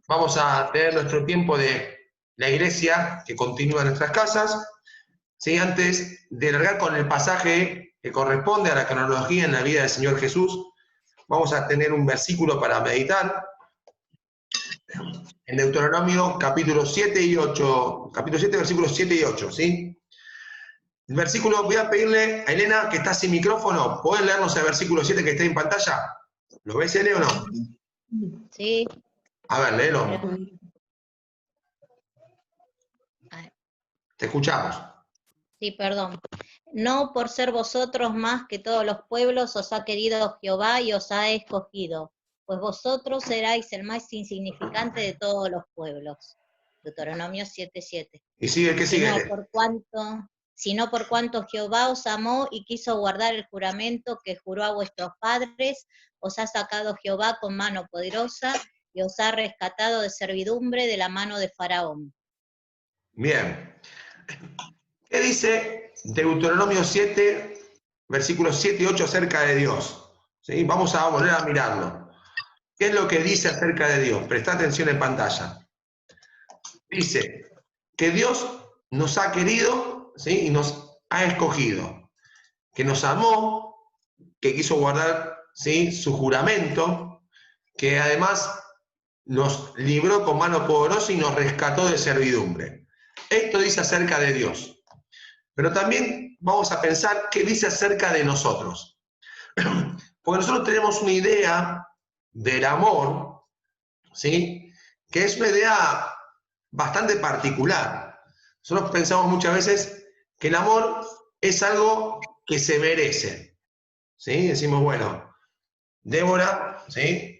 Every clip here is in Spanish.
Vamos a tener nuestro tiempo de la iglesia que continúa en nuestras casas. ¿Sí? Antes de largar con el pasaje que corresponde a la cronología en la vida del Señor Jesús, vamos a tener un versículo para meditar. En Deuteronomio capítulo 7 y 8, capítulo 7, versículos 7 y 8, ¿sí? El versículo, voy a pedirle a Elena, que está sin micrófono, ¿pueden leernos el versículo 7 que está en pantalla? ¿Lo ves, Ele, o no? Sí. A ver, léelo. Te escuchamos. Sí, perdón. No por ser vosotros más que todos los pueblos os ha querido Jehová y os ha escogido, pues vosotros seráis el más insignificante de todos los pueblos. Deuteronomio 7:7. ¿Y sigue qué sigue? Sino por cuanto Jehová os amó y quiso guardar el juramento que juró a vuestros padres, os ha sacado Jehová con mano poderosa y os ha rescatado de servidumbre de la mano de Faraón. Bien. ¿Qué dice Deuteronomio 7, versículos 7 y 8 acerca de Dios? ¿Sí? Vamos a volver a mirarlo. ¿Qué es lo que dice acerca de Dios? Presta atención en pantalla. Dice que Dios nos ha querido, ¿sí? Y nos ha escogido, que nos amó, que quiso guardar, ¿sí? Su juramento, que además nos libró con mano poderosa y nos rescató de servidumbre. Esto dice acerca de Dios. Pero también vamos a pensar qué dice acerca de nosotros. Porque nosotros tenemos una idea del amor, ¿sí? Que es una idea bastante particular. Nosotros pensamos muchas veces que el amor es algo que se merece, ¿sí? Decimos, bueno, Débora, ¿sí?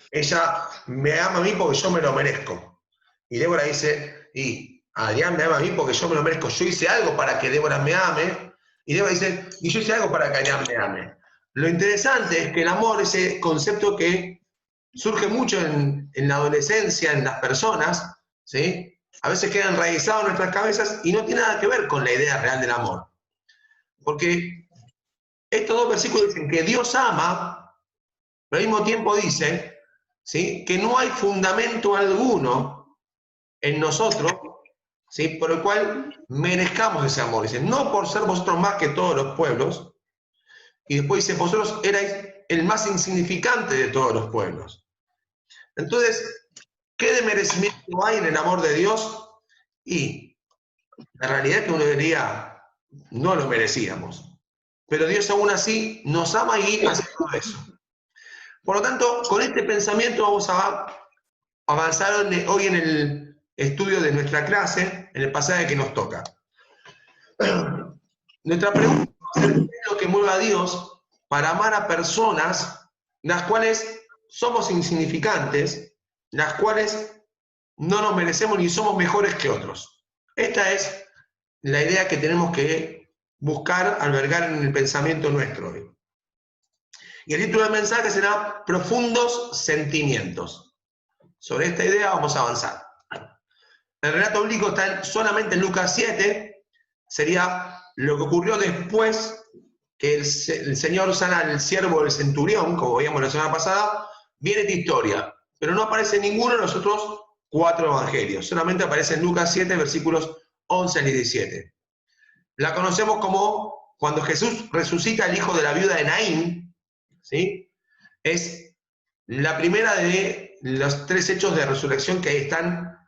Ella me ama a mí porque yo me lo merezco. Y Débora dice, y Adrián me ama a mí porque yo me lo merezco. Yo hice algo para que Débora me ame. Y Débora dice, y yo hice algo para que Adrián me ame. Lo interesante es que el amor, ese concepto que surge mucho en la adolescencia, en las personas, ¿sí? A veces queda enraizado en nuestras cabezas y no tiene nada que ver con la idea real del amor. Porque estos dos versículos dicen que Dios ama, pero al mismo tiempo dice, ¿sí? Que no hay fundamento alguno en nosotros, ¿sí? Por el cual merezcamos ese amor. Dice, no por ser vosotros más que todos los pueblos, y después dice, vosotros erais el más insignificante de todos los pueblos. Entonces, ¿qué de merecimiento hay en el amor de Dios? Y la realidad es que uno diría, no lo merecíamos. Pero Dios aún así nos ama y hace todo eso. Por lo tanto, con este pensamiento vamos a avanzar hoy en el estudio de nuestra clase, en el pasaje que nos toca. Nuestra pregunta va a ser, ¿qué es lo que mueve a Dios para amar a personas las cuales somos insignificantes, las cuales no nos merecemos ni somos mejores que otros? Esta es la idea que tenemos que buscar, albergar en el pensamiento nuestro hoy. Y el título del mensaje será Profundos Sentimientos. Sobre esta idea vamos a avanzar. El relato bíblico está solamente en Lucas 7, sería lo que ocurrió después que el Señor sana al siervo del centurión, como veíamos la semana pasada. Viene esta historia, pero no aparece en ninguno de los otros 4 evangelios, solamente aparece en Lucas 7, versículos 11 al 17. La conocemos como cuando Jesús resucita al hijo de la viuda de Naín, ¿sí? Es la primera de los 3 hechos de resurrección que están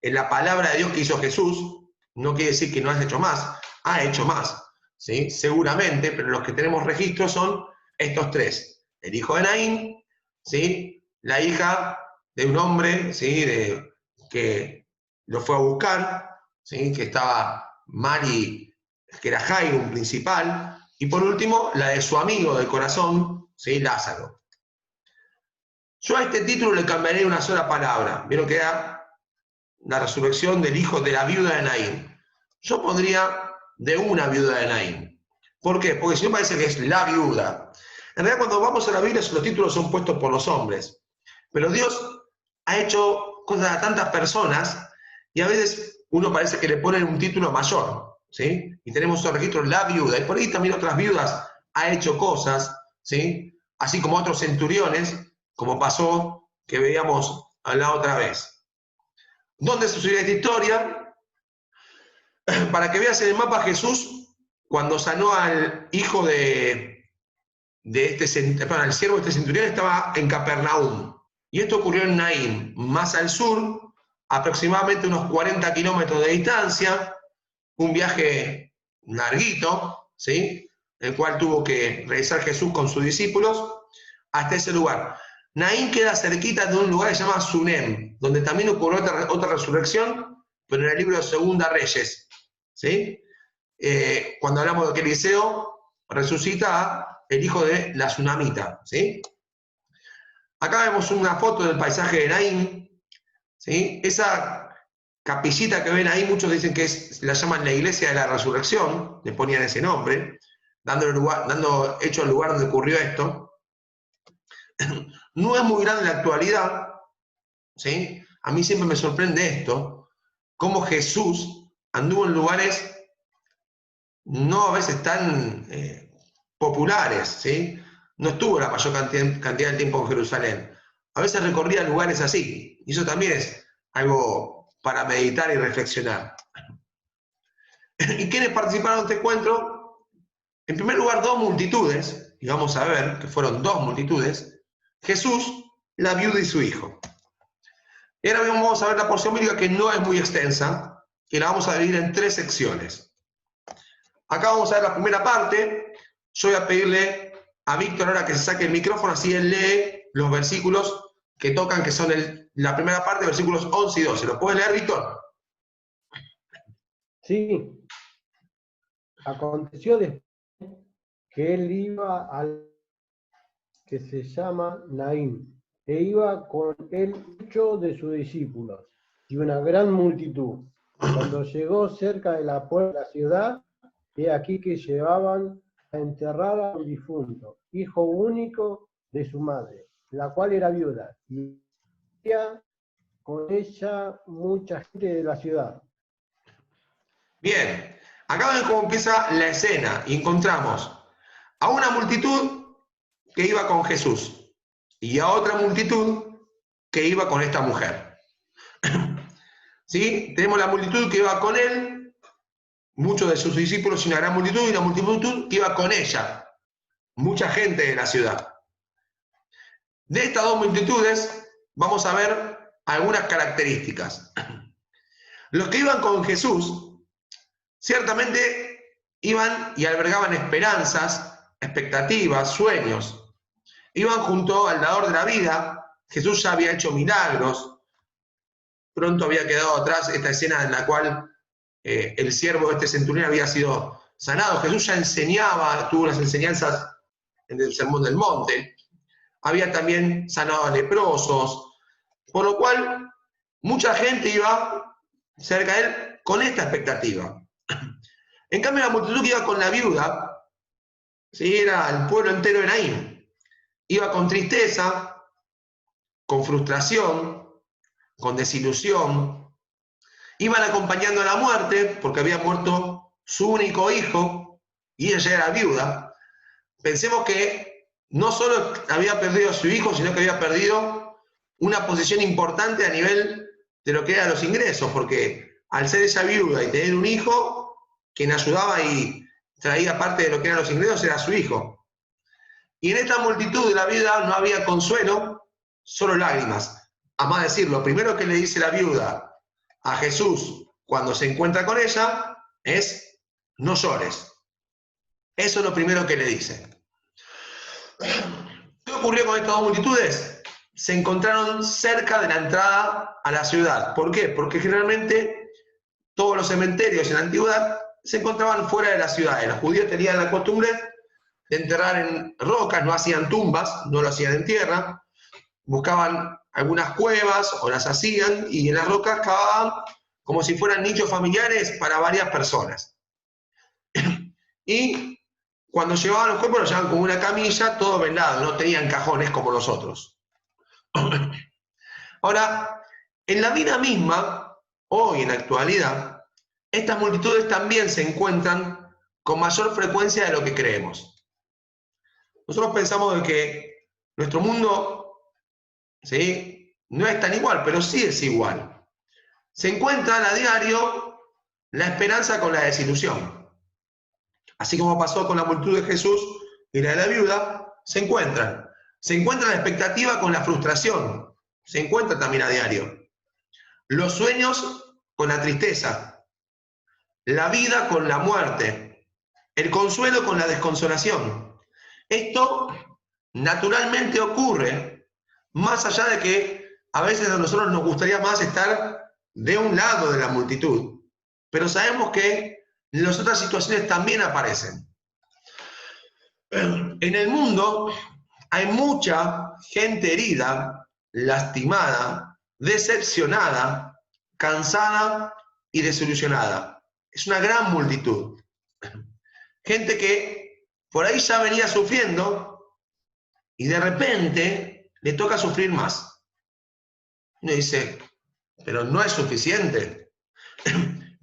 en la palabra de Dios que hizo Jesús. No quiere decir que no ha hecho más, ha hecho más, ¿sí? Seguramente, pero los que tenemos registro son estos 3. El hijo de Naín, ¿sí? La hija de un hombre, ¿sí? Que lo fue a buscar, ¿sí? Que estaba Mari, que era Jairo, un principal, y por último, la de su amigo del corazón, ¿sí? Lázaro. Yo a este título le cambiaré una sola palabra. Vieron que era la resurrección del hijo de la viuda de Naín. Yo pondría de una viuda de Naín. ¿Por qué? Porque si no parece que es la viuda. En realidad, cuando vamos a la Biblia, los títulos son puestos por los hombres. Pero Dios ha hecho cosas a tantas personas y a veces uno parece que le ponen un título mayor, ¿sí? Y tenemos esos registros, la viuda. Y por ahí también otras viudas ha hecho cosas, ¿sí? Así como otros centuriones, como pasó que veíamos la otra vez. ¿Dónde sucedió esta historia? Para que veas en el mapa, Jesús, cuando sanó al hijo el siervo de este centurión, estaba en Capernaum. Y esto ocurrió en Naín, más al sur, aproximadamente unos 40 kilómetros de distancia, un viaje larguito, ¿sí? El cual tuvo que realizar Jesús con sus discípulos hasta ese lugar. Naín queda cerquita de un lugar que se llama Sunem, donde también ocurrió otra resurrección, pero en el libro de Segunda Reyes, ¿sí? Cuando hablamos de que Eliseo resucita a el hijo de la Sunamita, ¿sí? Acá vemos una foto del paisaje de Naín, ¿sí? Esa capillita que ven ahí, muchos dicen que la llaman la iglesia de la resurrección, le ponían ese nombre, dando hecho al lugar donde ocurrió esto. No es muy grande en la actualidad, ¿sí? A mí siempre me sorprende esto, cómo Jesús anduvo en lugares no a veces tan populares, ¿sí? No estuvo la mayor cantidad de tiempo en Jerusalén. A veces recorría lugares así, y eso también es algo para meditar y reflexionar. ¿Y quiénes participaron de este encuentro? En primer lugar, dos multitudes, y vamos a ver que fueron dos multitudes, Jesús, la viuda y su hijo. Y ahora vamos a ver la porción bíblica, que no es muy extensa, y la vamos a dividir en tres secciones. Acá vamos a ver la primera parte. Yo voy a pedirle a Víctor ahora que se saque el micrófono, así él lee los versículos que tocan, que son la primera parte, versículos 11 y 12. ¿Lo puedes leer, Víctor? Sí. Aconteció después que él iba al que se llama Naín, e iba con él muchos de sus discípulos y una gran multitud. Cuando llegó cerca de la puerta de la ciudad, he aquí que llevaban a enterrar a un difunto, hijo único de su madre, la cual era viuda, y había con ella mucha gente de la ciudad. Bien, acá ven cómo empieza la escena y encontramos a una multitud que iba con Jesús y a otra multitud que iba con esta mujer. ¿Sí? Tenemos la multitud que iba con él, muchos de sus discípulos y una gran multitud, y la multitud que iba con ella, mucha gente de la ciudad. De estas dos multitudes vamos a ver algunas características. Los que iban con Jesús ciertamente iban y albergaban esperanzas, expectativas, sueños. Iban junto al dador de la vida. Jesús ya había hecho milagros. Pronto había quedado atrás esta escena en la cual el siervo de este centurión había sido sanado. Jesús ya enseñaba, tuvo las enseñanzas en el Sermón del Monte. Había también sanado a leprosos, por lo cual mucha gente iba cerca de él con esta expectativa. En cambio, la multitud que iba con la viuda, ¿sí? Era el pueblo entero de Naín, iba con tristeza, con frustración, con desilusión, iban acompañando a la muerte, porque había muerto su único hijo, y ella era viuda. Pensemos que no solo había perdido a su hijo, sino que había perdido una posición importante a nivel de lo que eran los ingresos, porque al ser ella viuda y tener un hijo, quien ayudaba y traía parte de lo que eran los ingresos era su hijo. Y en esta multitud de la vida no había consuelo, solo lágrimas. A más decir, lo primero que le dice la viuda a Jesús cuando se encuentra con ella es: no llores. Eso es lo primero que le dice. ¿Qué ocurrió con estas dos multitudes? Se encontraron cerca de la entrada a la ciudad. ¿Por qué? Porque generalmente todos los cementerios en la antigüedad se encontraban fuera de las ciudades. Los judíos tenían la costumbre de enterrar en rocas, no hacían tumbas, no lo hacían en tierra. Buscaban algunas cuevas o las hacían y en las rocas cavaban como si fueran nichos familiares para varias personas. Y cuando llevaban los cuerpos, los llevaban como una camilla, todo velado, no tenían cajones como nosotros. Ahora, en la vida misma, hoy en la actualidad, estas multitudes también se encuentran con mayor frecuencia de lo que creemos. Nosotros pensamos de que nuestro mundo, ¿sí?, no es tan igual, pero sí es igual. Se encuentran a diario la esperanza con la desilusión. Así como pasó con la multitud de Jesús y la de la viuda, se encuentran. Se encuentra la expectativa con la frustración. Se encuentra también a diario. Los sueños con la tristeza. La vida con la muerte. El consuelo con la desconsolación. Esto naturalmente ocurre, más allá de que a veces a nosotros nos gustaría más estar de un lado de la multitud. Pero sabemos que en las otras situaciones también aparecen. En el mundo hay mucha gente herida, lastimada, decepcionada, cansada y desilusionada. Es una gran multitud. Gente que por ahí ya venía sufriendo y de repente le toca sufrir más. Uno dice, pero no es suficiente.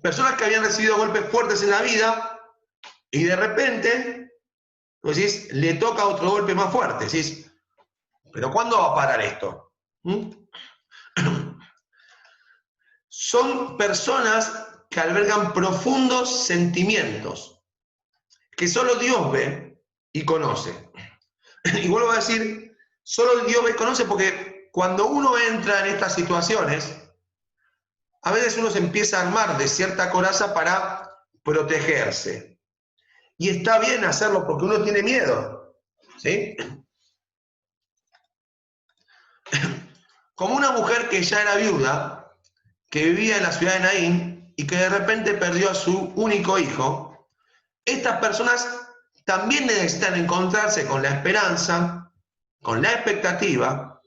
Personas que habían recibido golpes fuertes en la vida y de repente, pues decís, le toca otro golpe más fuerte. Decís, pero ¿cuándo va a parar esto? Son personas que albergan profundos sentimientos que solo Dios ve y conoce. Y vuelvo a decir, solo Dios ve y conoce porque cuando uno entra en estas situaciones, a veces uno se empieza a armar de cierta coraza para protegerse. Y está bien hacerlo porque uno tiene miedo, ¿sí? Como una mujer que ya era viuda, que vivía en la ciudad de Naín y que de repente perdió a su único hijo, estas personas también necesitan encontrarse con la esperanza, con la expectativa,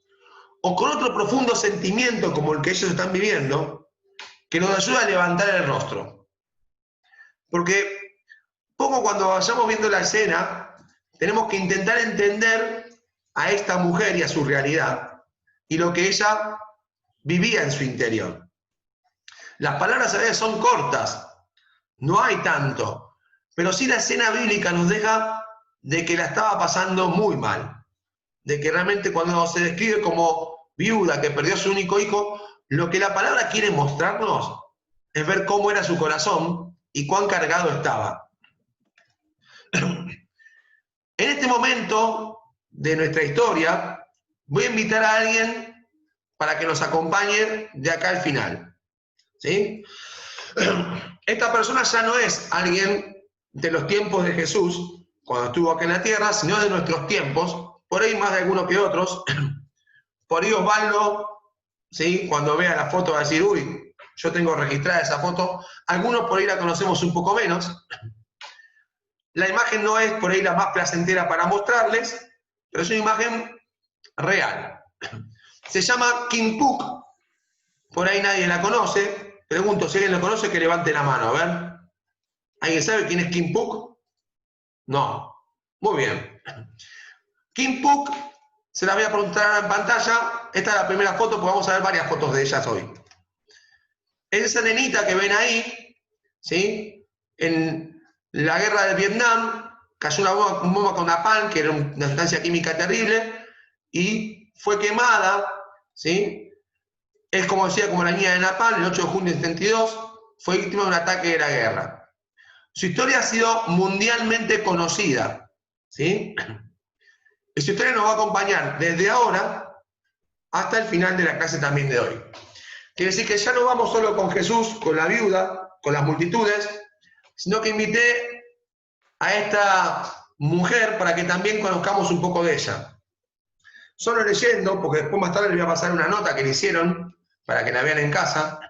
o con otro profundo sentimiento como el que ellos están viviendo, que nos ayuda a levantar el rostro. Porque poco cuando vayamos viendo la escena, tenemos que intentar entender a esta mujer y a su realidad, y lo que ella vivía en su interior. Las palabras a veces son cortas, no hay tanto, pero sí la escena bíblica nos deja de que la estaba pasando muy mal, de que realmente cuando se describe como viuda que perdió a su único hijo, lo que la palabra quiere mostrarnos es ver cómo era su corazón y cuán cargado estaba. En este momento de nuestra historia, voy a invitar a alguien para que nos acompañe de acá al final, ¿sí? Esta persona ya no es alguien de los tiempos de Jesús, cuando estuvo acá en la tierra, sino de nuestros tiempos, por ahí más de algunos que otros. Por ahí Osvaldo, ¿sí? Cuando vea la foto va a decir, uy, yo tengo registrada esa foto. Algunos por ahí la conocemos un poco menos. La imagen no es por ahí la más placentera para mostrarles, pero es una imagen real. Se llama Kim Phuc, por ahí nadie la conoce. Pregunto, si alguien la conoce, que levante la mano, a ver. ¿Alguien sabe quién es Kim Phuc? No. Muy bien. Kim Phuc, se la voy a preguntar en pantalla. Esta es la primera foto, porque vamos a ver varias fotos de ellas hoy. Esa nenita que ven ahí, ¿sí? En la guerra de Vietnam, cayó una bomba con napalm, que era una sustancia química terrible, y fue quemada, ¿sí? Es como decía, como la niña de napalm, el 8 de junio de 72, fue víctima de un ataque de la guerra. Su historia ha sido mundialmente conocida, ¿sí? Y su historia nos va a acompañar desde ahora hasta el final de la clase también de hoy. Quiere decir que ya no vamos solo con Jesús, con la viuda, con las multitudes, sino que invité a esta mujer para que también conozcamos un poco de ella. Solo leyendo, porque después más tarde les voy a pasar una nota que le hicieron para que la vean en casa,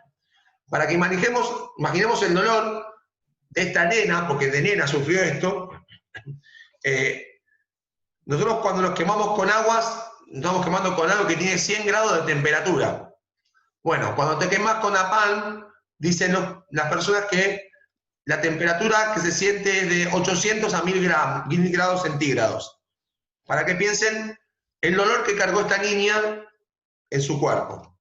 para que imaginemos el dolor de esta nena, porque de nena sufrió esto. Nosotros cuando nos quemamos con aguas, nos estamos quemando con algo que tiene 100 grados de temperatura. Bueno, cuando te quemas con napalm, dicen las personas que la temperatura que se siente es de 800 a 1000 grados centígrados. Para que piensen el dolor que cargó esta niña en su cuerpo.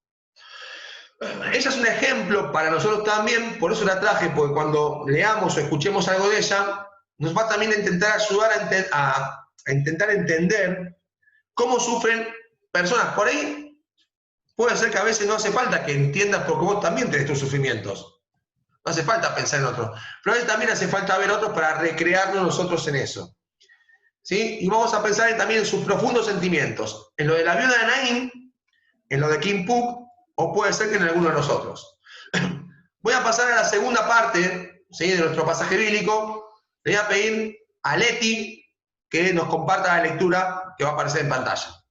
Ella es un ejemplo para nosotros también, por eso la traje, porque cuando leamos o escuchemos algo de ella, nos va también a intentar ayudar a intentar entender cómo sufren personas. Por ahí puede ser que a veces no hace falta que entiendas porque vos también tenés tus sufrimientos. No hace falta pensar en otros. Pero a veces también hace falta ver otros para recrearnos nosotros en eso. ¿Sí? Y vamos a pensar también en sus profundos sentimientos. En lo de la viuda de Naín, en lo de Kim Puk, o puede ser que en alguno de nosotros. Voy a pasar a la segunda parte, ¿sí?, de nuestro pasaje bíblico. Le voy a pedir a Leti que nos comparta la lectura que va a aparecer en pantalla.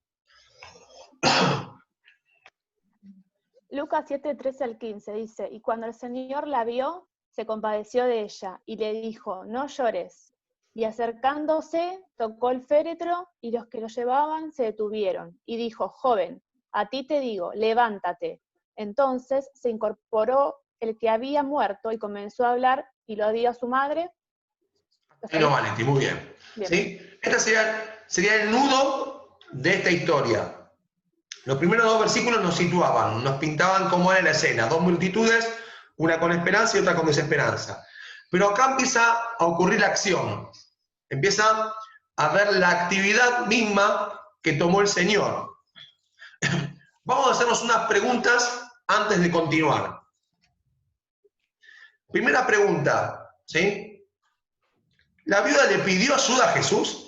Lucas 7, 13 al 15 dice, y cuando el Señor la vio, se compadeció de ella, y le dijo, no llores. Y acercándose, tocó el féretro, y los que lo llevaban se detuvieron. Y dijo, joven, a ti te digo, levántate. Entonces se incorporó el que había muerto, y comenzó a hablar, y lo dio a su madre. Y no, Valenti, muy bien. Bien. ¿Sí? Este sería el nudo de esta historia. Los primeros 2 versículos nos situaban, nos pintaban cómo era la escena. 2 multitudes, una con esperanza y otra con desesperanza. Pero acá empieza a ocurrir la acción. Empieza a ver la actividad misma que tomó el Señor. Vamos a hacernos unas preguntas antes de continuar. Primera pregunta, ¿sí? ¿La viuda le pidió ayuda a Jesús?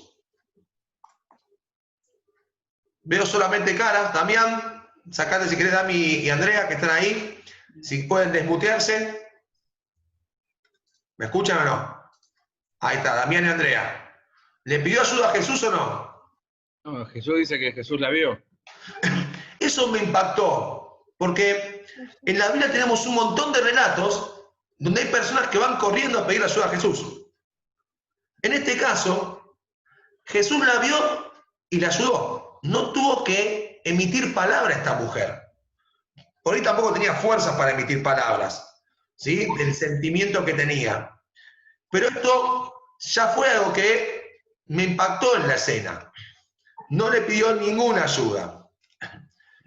Veo solamente caras. Damián, sacate si querés, Dami y Andrea, que están ahí. Si pueden desmutearse. ¿Me escuchan o no? Ahí está, Damián y Andrea. ¿Le pidió ayuda a Jesús o no? No, Jesús dice que Jesús la vio. Eso me impactó, porque en la Biblia tenemos un montón de relatos donde hay personas que van corriendo a pedir ayuda a Jesús. En este caso, Jesús la vio y la ayudó. No tuvo que emitir palabra esta mujer. Por ahí tampoco tenía fuerzas para emitir palabras, ¿sí?, del sentimiento que tenía. Pero esto ya fue algo que me impactó en la escena. No le pidió ninguna ayuda.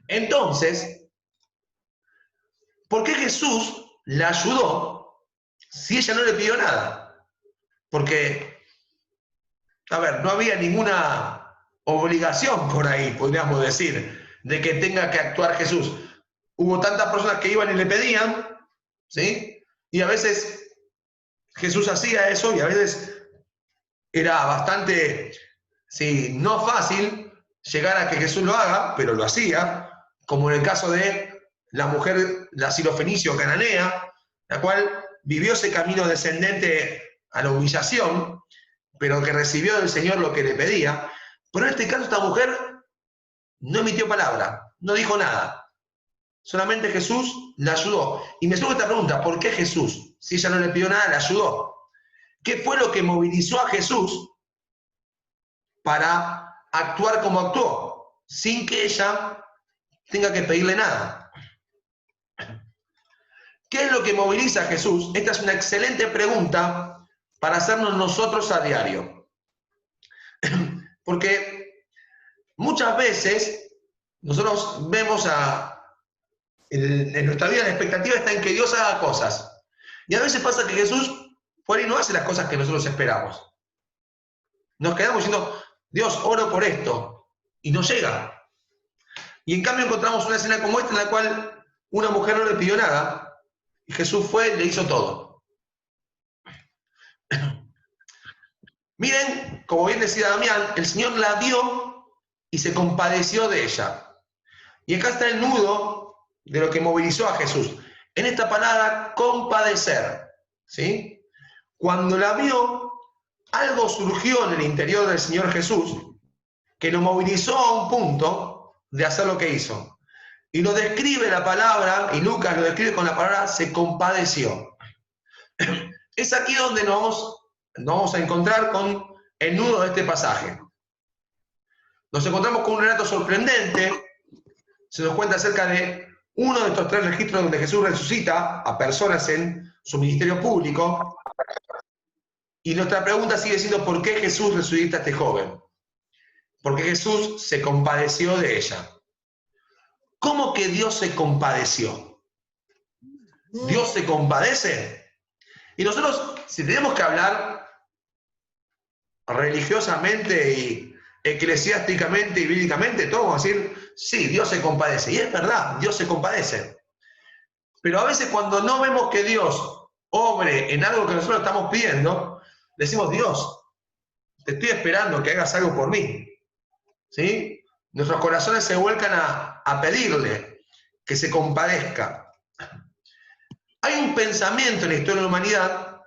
Entonces, ¿por qué Jesús la ayudó si ella no le pidió nada? Porque, a ver, no había ninguna obligación por ahí, podríamos decir, de que tenga que actuar Jesús. Hubo tantas personas que iban y le pedían, ¿sí? Y a veces Jesús hacía eso y a veces era bastante, sí, no fácil llegar a que Jesús lo haga, pero lo hacía, como en el caso de la mujer, la sirofenicio cananea, la cual vivió ese camino descendente a la humillación, pero que recibió del Señor lo que le pedía. Pero en este caso esta mujer no emitió palabra, no dijo nada. Solamente Jesús la ayudó. Y me surge esta pregunta, ¿por qué Jesús? Si ella no le pidió nada, la ayudó. ¿Qué fue lo que movilizó a Jesús para actuar como actuó, sin que ella tenga que pedirle nada? ¿Qué es lo que moviliza a Jesús? Esta es una excelente pregunta para hacernos nosotros a diario. Porque muchas veces nosotros vemos en nuestra vida la expectativa está en que Dios haga cosas. Y a veces pasa que Jesús por ahí no hace las cosas que nosotros esperamos. Nos quedamos diciendo, Dios, oro por esto, y no llega. Y en cambio encontramos una escena como esta en la cual una mujer no le pidió nada, y Jesús fue y le hizo todo. Miren, como bien decía Damián, el Señor la vio y se compadeció de ella. Y acá está el nudo de lo que movilizó a Jesús. En esta palabra, compadecer, ¿sí? Cuando la vio, algo surgió en el interior del Señor Jesús que lo movilizó a un punto de hacer lo que hizo. Y lo describe la palabra, y Lucas lo describe con la palabra, se compadeció. Es aquí donde nos vamos a encontrar con el nudo de este pasaje. Nos encontramos con un relato sorprendente. Se nos cuenta acerca de uno de estos 3 registros donde Jesús resucita a personas en su ministerio público. Y nuestra pregunta sigue siendo, ¿por qué Jesús resucita a este joven? Porque Jesús se compadeció de ella. ¿Cómo que Dios se compadeció? ¿Dios se compadece? Y nosotros, si tenemos que hablar religiosamente y eclesiásticamente y bíblicamente, todos vamos a decir, Sí, Dios se compadece. Y es verdad, Dios se compadece. Pero a veces cuando no vemos que Dios obre en algo que nosotros estamos pidiendo, decimos, Dios, te estoy esperando que hagas algo por mí. ¿Sí? Nuestros corazones se vuelcan a pedirle que se compadezca. Hay un pensamiento en la historia de la humanidad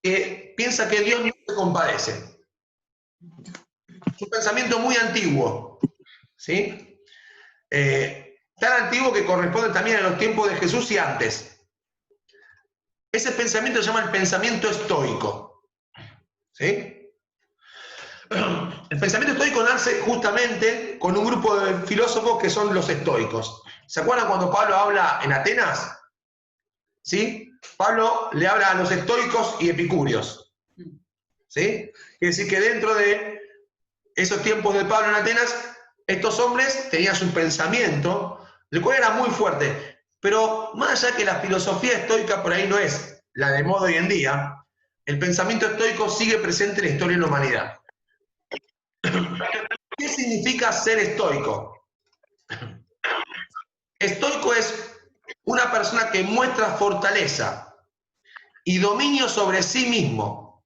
que piensa que Dios no se compadece. Es un pensamiento muy antiguo, ¿sí? Tan antiguo que corresponde también a los tiempos de Jesús y antes. Ese pensamiento se llama el pensamiento estoico, ¿sí? El pensamiento estoico nace justamente con un grupo de filósofos que son los estoicos. ¿Se acuerdan cuando Pablo habla en Atenas? ¿Sí? Pablo le habla a los estoicos y epicúreos. ¿Sí? Quiere decir que dentro de esos tiempos de Pablo en Atenas, estos hombres tenían su pensamiento, el cual era muy fuerte. Pero más allá que la filosofía estoica por ahí no es la de moda hoy en día, el pensamiento estoico sigue presente en la historia de la humanidad. ¿Qué significa ser estoico? Estoico es una persona que muestra fortaleza y dominio sobre sí mismo,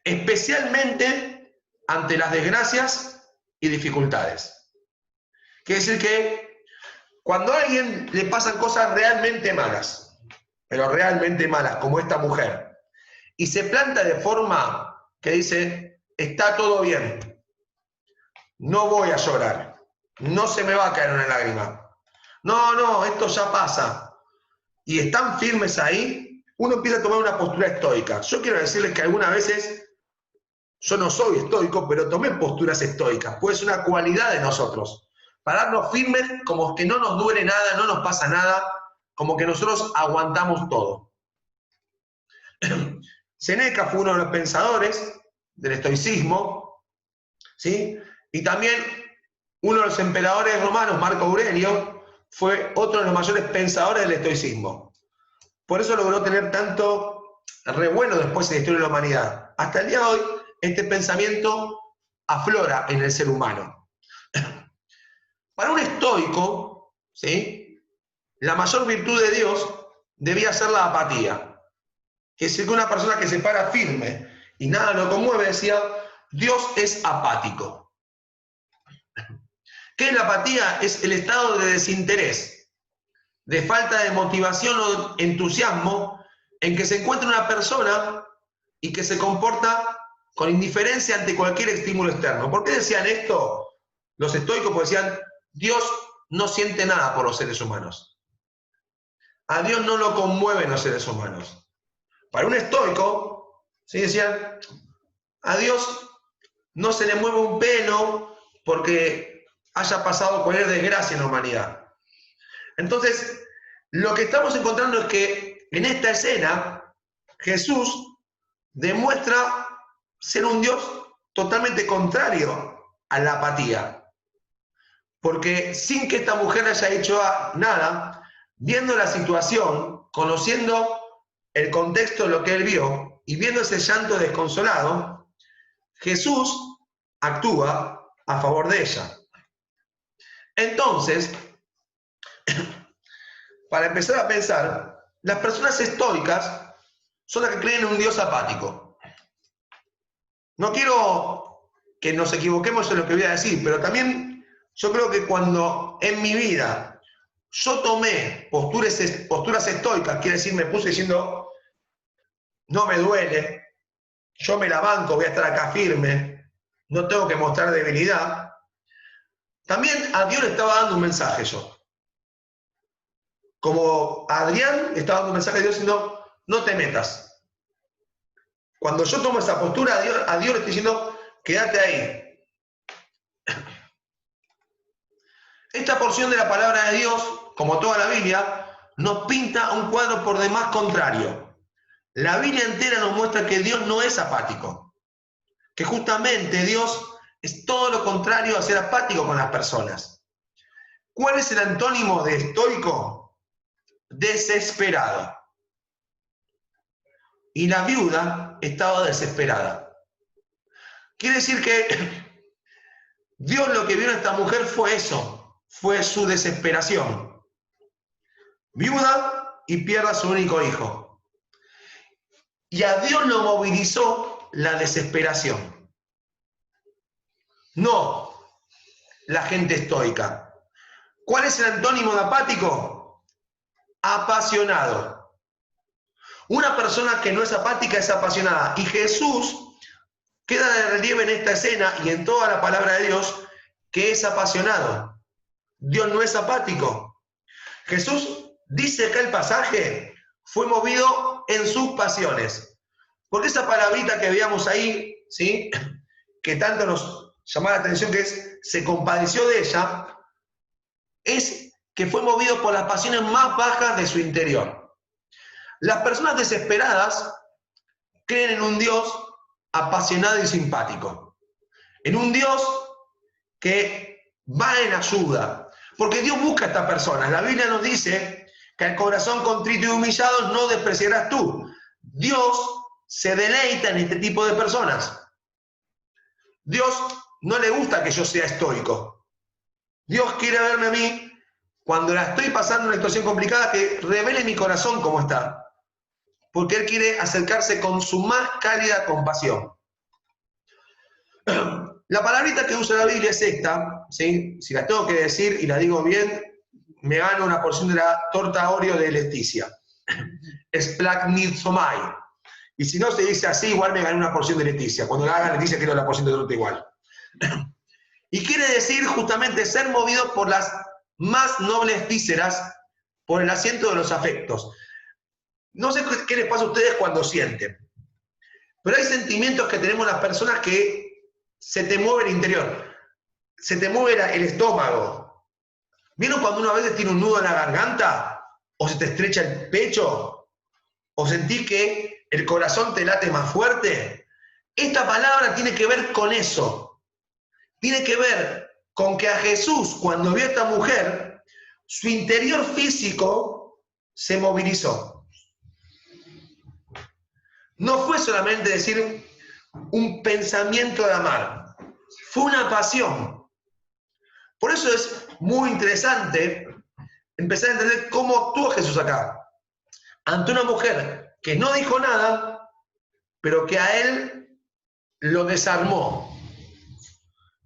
especialmente ante las desgracias y dificultades. Quiere decir que cuando a alguien le pasan cosas realmente malas, pero realmente malas, como esta mujer, y se planta de forma que dice, está todo bien, no voy a llorar, no se me va a caer una lágrima, no, esto ya pasa, y están firmes ahí, uno empieza a tomar una postura estoica. Yo quiero decirles que algunas veces, yo no soy estoico, pero tomé posturas estoicas, pues es una cualidad de nosotros, pararnos firmes como que no nos duele nada, no nos pasa nada, como que nosotros aguantamos todo. Séneca fue uno de los pensadores del estoicismo, ¿sí? Y también uno de los emperadores romanos, Marco Aurelio, fue otro de los mayores pensadores del estoicismo. Por eso logró tener tanto revuelo después en la historia de la humanidad. Hasta el día de hoy, este pensamiento aflora en el ser humano. Para un estoico, ¿sí?, la mayor virtud de Dios debía ser la apatía. Que es que una persona que se para firme y nada lo conmueve, decía, Dios es apático. ¿Qué es la apatía? Es el estado de desinterés, de falta de motivación o entusiasmo en que se encuentra una persona y que se comporta con indiferencia ante cualquier estímulo externo. ¿Por qué decían esto los estoicos? Porque decían, Dios no siente nada por los seres humanos. A Dios no lo conmueven los seres humanos. Para un estoico, ¿sí?, decían, a Dios no se le mueve un pelo porque haya pasado cualquier desgracia en la humanidad. Entonces, lo que estamos encontrando es que en esta escena, Jesús demuestra ser un Dios totalmente contrario a la apatía. Porque sin que esta mujer haya hecho nada, viendo la situación, conociendo el contexto de lo que él vio y viendo ese llanto desconsolado, Jesús actúa a favor de ella. Entonces, para empezar a pensar, las personas estoicas son las que creen en un Dios apático. No quiero que nos equivoquemos en lo que voy a decir, pero también yo creo que cuando en mi vida yo tomé posturas estoicas, quiere decir, me puse diciendo, no me duele, yo me la banco, voy a estar acá firme, no tengo que mostrar debilidad, también a Dios le estaba dando un mensaje yo. Como a Adrián le estaba dando un mensaje a Dios diciendo, no te metas. Cuando yo tomo esa postura, a Dios le estoy diciendo, quédate ahí. Esta porción de la palabra de Dios, como toda la Biblia, nos pinta un cuadro por demás contrario. La Biblia entera nos muestra que Dios no es apático, que justamente Dios es todo lo contrario a ser apático con las personas. ¿Cuál es el antónimo de estoico? Desesperado. Y la viuda estaba desesperada. Quiere decir que Dios lo que vio en esta mujer fue eso, fue su desesperación. Viuda y pierde a su único hijo. Y a Dios lo movilizó la desesperación. No la gente estoica. ¿Cuál es el antónimo de apático? Apasionado. Una persona que no es apática es apasionada. Y Jesús queda de relieve en esta escena y en toda la palabra de Dios que es apasionado. Dios no es apático. Jesús, dice acá el pasaje, fue movido en sus pasiones. Porque esa palabrita que veíamos ahí, ¿sí?, que tanto nos llamó la atención, que es, se compadeció de ella, es que fue movido por las pasiones más bajas de su interior. Las personas desesperadas creen en un Dios apasionado y simpático, en un Dios que va en ayuda, porque Dios busca a estas personas. La Biblia nos dice que al corazón contrito y humillado no despreciarás tú. Dios se deleita en este tipo de personas. Dios no le gusta que yo sea estoico. Dios quiere verme a mí cuando la estoy pasando una situación complicada, que revele mi corazón cómo está, porque Él quiere acercarse con su más cálida compasión. La palabrita que usa la Biblia es esta, ¿sí? Si la tengo que decir y la digo bien, me gano una porción de la torta Oreo de Leticia. Splagnitzomai. Y si no se dice así, igual me gané una porción de Leticia. Cuando la haga Leticia, quiero la porción de torta igual. Y quiere decir justamente ser movido por las más nobles vísceras, por el asiento de los afectos. No sé qué les pasa a ustedes cuando sienten, pero hay sentimientos que tenemos las personas que se te mueve el interior, se te mueve el estómago. ¿Vieron cuando uno a veces tiene un nudo en la garganta? ¿O se te estrecha el pecho? ¿O sentís que el corazón te late más fuerte? Esta palabra tiene que ver con eso. Tiene que ver con que a Jesús, cuando vio a esta mujer, su interior físico se movilizó. No fue solamente decir un pensamiento de amar, fue una pasión. Por eso es muy interesante empezar a entender cómo actuó Jesús acá, ante una mujer que no dijo nada, pero que a él lo desarmó.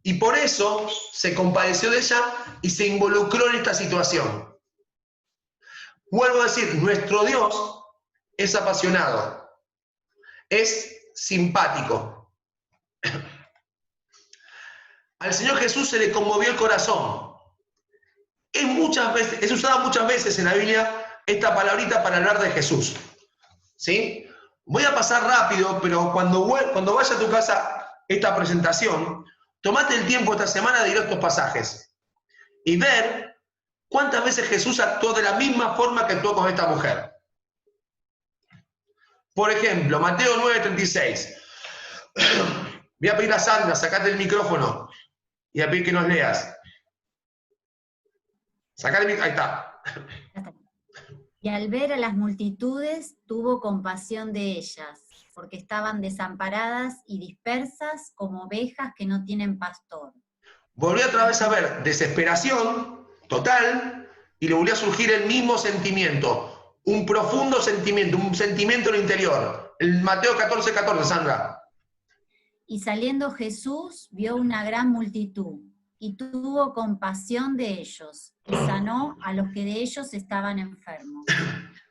Y por eso se compadeció de ella y se involucró en esta situación. Vuelvo a decir, nuestro Dios es apasionado, es simpático. Al Señor Jesús se le conmovió el corazón. Es usada muchas veces en la Biblia esta palabrita para hablar de Jesús. ¿Sí? Voy a pasar rápido, pero cuando vaya a tu casa esta presentación, tomate el tiempo esta semana de ir a estos pasajes y ver cuántas veces Jesús actuó de la misma forma que actuó con esta mujer. Por ejemplo, Mateo 9:36. Voy a pedir a Sandra, sacate el micrófono y a pedir que nos leas. Sacate el micrófono, ahí está. Y al ver a las multitudes, tuvo compasión de ellas, porque estaban desamparadas y dispersas como ovejas que no tienen pastor. Volvió otra vez a ver desesperación total y le volvió a surgir el mismo sentimiento, un profundo sentimiento, un sentimiento en el interior. El Mateo 14:14, Sandra. Y saliendo Jesús vio una gran multitud, y tuvo compasión de ellos, y sanó a los que de ellos estaban enfermos.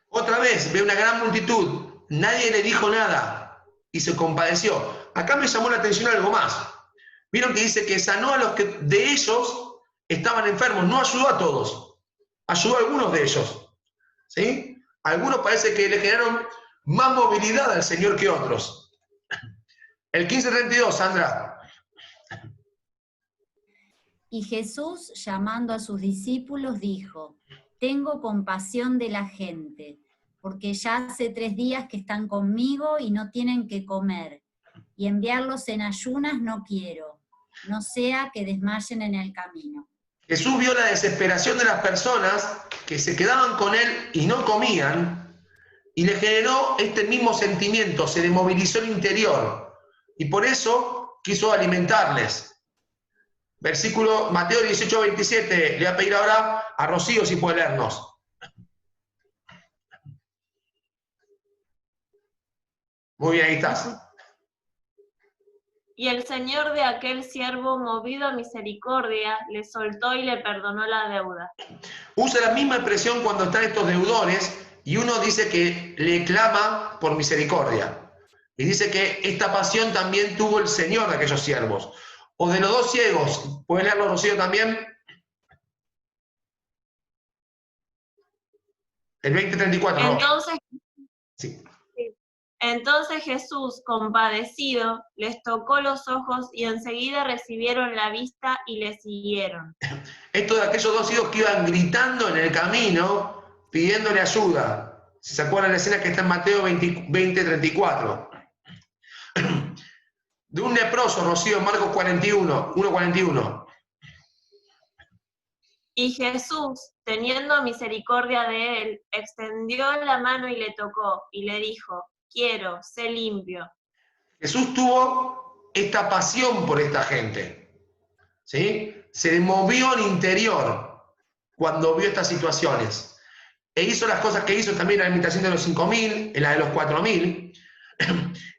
Otra vez, ve una gran multitud, nadie le dijo nada, y se compadeció. Acá me llamó la atención algo más. Vieron que dice que sanó a los que de ellos estaban enfermos, no ayudó a todos, ayudó a algunos de ellos. ¿Sí? Algunos parece que le generaron más movilidad al Señor que otros. El 15:32, Sandra. Y Jesús, llamando a sus discípulos, dijo: tengo compasión de la gente, porque ya hace 3 días que están conmigo y no tienen que comer, y enviarlos en ayunas no quiero, no sea que desmayen en el camino. Jesús vio la desesperación de las personas que se quedaban con él y no comían, y le generó este mismo sentimiento, se le movilizó el interior, y por eso quiso alimentarles. Versículo Mateo 18, 27. Le voy a pedir ahora a Rocío si puede leernos. Muy bien, ahí estás. Y el señor de aquel siervo, movido a misericordia, le soltó y le perdonó la deuda. Usa la misma expresión cuando están estos deudores y uno dice que le clama por misericordia. Y dice que esta pasión también tuvo el señor de aquellos siervos. O de los dos ciegos, ¿puedes leerlo, Rocío, también? El 20:34, ¿no? Entonces, Sí. entonces Jesús, compadecido, les tocó los ojos y enseguida recibieron la vista y le siguieron. Esto de aquellos dos ciegos que iban gritando en el camino, pidiéndole ayuda. Si se acuerdan la escena que está en Mateo 20:34. De un leproso, Rocío, en Marcos 1:41. Y Jesús, teniendo misericordia de él, extendió la mano y le tocó, y le dijo: quiero, sé limpio. Jesús tuvo esta pasión por esta gente, ¿sí? Se le movió al interior cuando vio estas situaciones. E hizo las cosas que hizo también en la invitación de los 5.000, en la de los 4.000.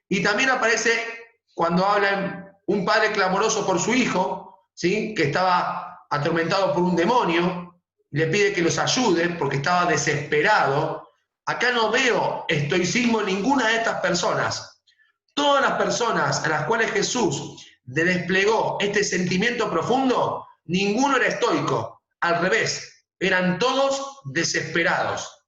Y también aparece cuando habla un padre clamoroso por su hijo, ¿sí? Que estaba atormentado por un demonio, le pide que los ayude porque estaba desesperado. Acá no veo estoicismo en ninguna de estas personas. Todas las personas a las cuales Jesús le desplegó este sentimiento profundo, ninguno era estoico, al revés, eran todos desesperados.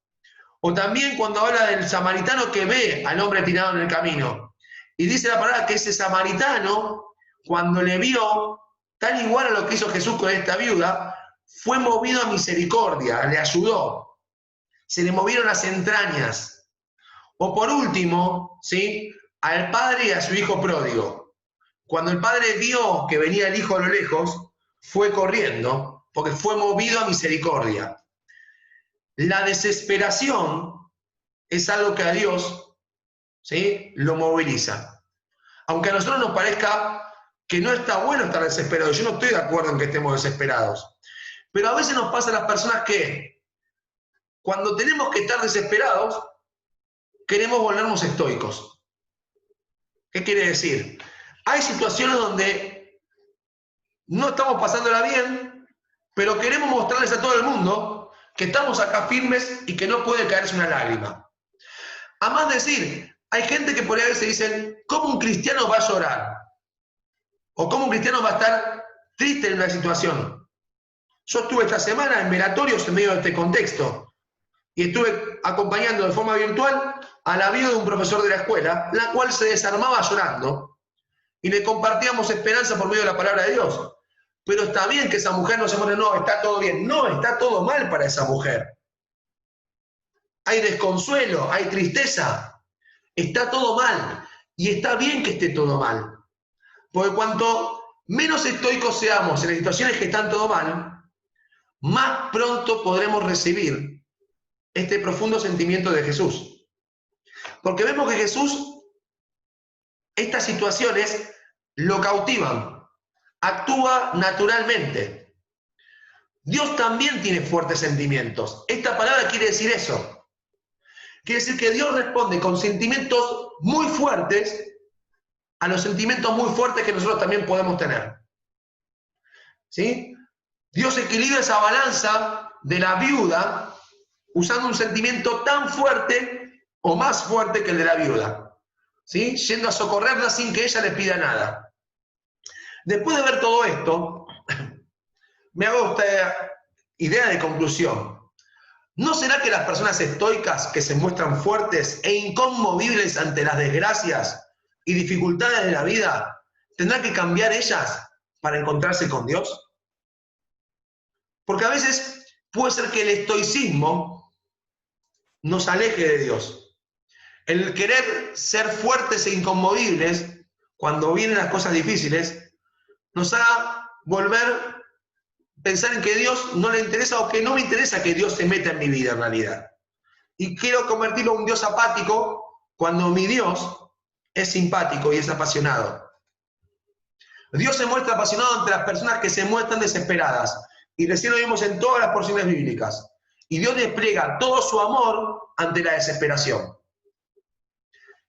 O también cuando habla del samaritano que ve al hombre tirado en el camino, y dice la palabra que ese samaritano, cuando le vio tan igual a lo que hizo Jesús con esta viuda, fue movido a misericordia, le ayudó, se le movieron las entrañas. O por último, ¿sí?, al padre y a su hijo pródigo. Cuando el padre vio que venía el hijo a lo lejos, fue corriendo, porque fue movido a misericordia. La desesperación es algo que a Dios, ¿sí?, lo moviliza. Aunque a nosotros nos parezca que no está bueno estar desesperado, yo no estoy de acuerdo en que estemos desesperados, pero a veces nos pasa a las personas que cuando tenemos que estar desesperados, queremos volvernos estoicos. ¿Qué quiere decir? Hay situaciones donde no estamos pasándola bien, pero queremos mostrarles a todo el mundo que estamos acá firmes y que no puede caerse una lágrima. A más decir, hay gente que por ahí a veces dicen, ¿cómo un cristiano va a llorar? O ¿cómo un cristiano va a estar triste en una situación? Yo estuve esta semana en velatorios en medio de este contexto y estuve acompañando de forma virtual a la viuda de un profesor de la escuela, la cual se desarmaba llorando y le compartíamos esperanza por medio de la palabra de Dios. Pero está bien que esa mujer no se muere, no, está todo bien. No, está todo mal para esa mujer. Hay desconsuelo, hay tristeza. Está todo mal. Y está bien que esté todo mal. Porque cuanto menos estoicos seamos en las situaciones que están todo mal, más pronto podremos recibir este profundo sentimiento de Jesús. Porque vemos que Jesús, estas situaciones lo cautivan, actúa naturalmente. Dios también tiene fuertes sentimientos. Esta palabra quiere decir eso. Quiere decir que Dios responde con sentimientos muy fuertes a los sentimientos muy fuertes que nosotros también podemos tener. ¿Sí? Dios equilibra esa balanza de la viuda usando un sentimiento tan fuerte o más fuerte que el de la viuda, ¿sí?, yendo a socorrerla sin que ella le pida nada. Después de ver todo esto, me hago esta idea de conclusión. ¿No será que las personas estoicas que se muestran fuertes e inconmovibles ante las desgracias y dificultades de la vida tendrán que cambiar ellas para encontrarse con Dios? Porque a veces puede ser que el estoicismo nos aleje de Dios. El querer ser fuertes e inconmovibles cuando vienen las cosas difíciles nos haga volver pensar en que Dios no le interesa o que no me interesa que Dios se meta en mi vida en realidad. Y quiero convertirlo en un Dios apático cuando mi Dios es simpático y es apasionado. Dios se muestra apasionado ante las personas que se muestran desesperadas. Y recién lo vimos en todas las porciones bíblicas. Y Dios despliega todo su amor ante la desesperación.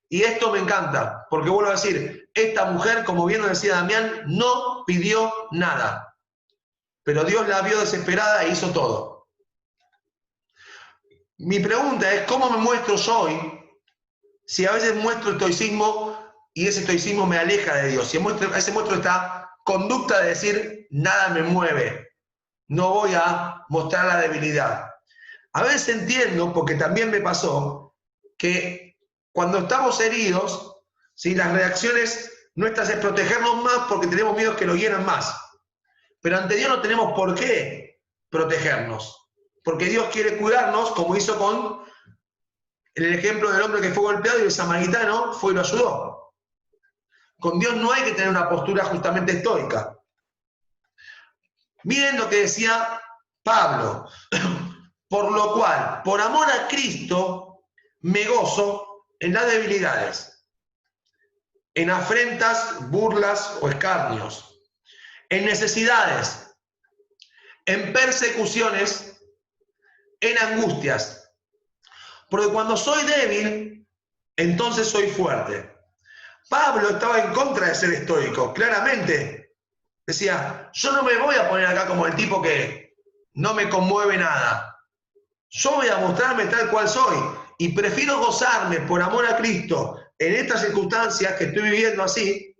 Y esto me encanta, porque vuelvo a decir, esta mujer, como bien lo decía Damián, no pidió nada. Pero Dios la vio desesperada e hizo todo. Mi pregunta es, ¿cómo me muestro yo hoy? Si a veces muestro estoicismo y ese estoicismo me aleja de Dios. Si a veces muestro esta conducta de decir, nada me mueve. No voy a mostrar la debilidad. A veces entiendo, porque también me pasó, que cuando estamos heridos, ¿sí? Las reacciones nuestras es protegernos más porque tenemos miedo que nos hieran más. Pero ante Dios no tenemos por qué protegernos. Porque Dios quiere cuidarnos, como hizo con el ejemplo del hombre que fue golpeado y el samaritano fue y lo ayudó. Con Dios no hay que tener una postura justamente estoica. Miren lo que decía Pablo. Por lo cual, por amor a Cristo, me gozo en las debilidades, en afrentas, burlas o escarnios, en necesidades, en persecuciones, en angustias. Porque cuando soy débil, entonces soy fuerte. Pablo estaba en contra de ser estoico, claramente. Decía, yo no me voy a poner acá como el tipo que no me conmueve nada. Yo voy a mostrarme tal cual soy y prefiero gozarme por amor a Cristo en estas circunstancias que estoy viviendo así,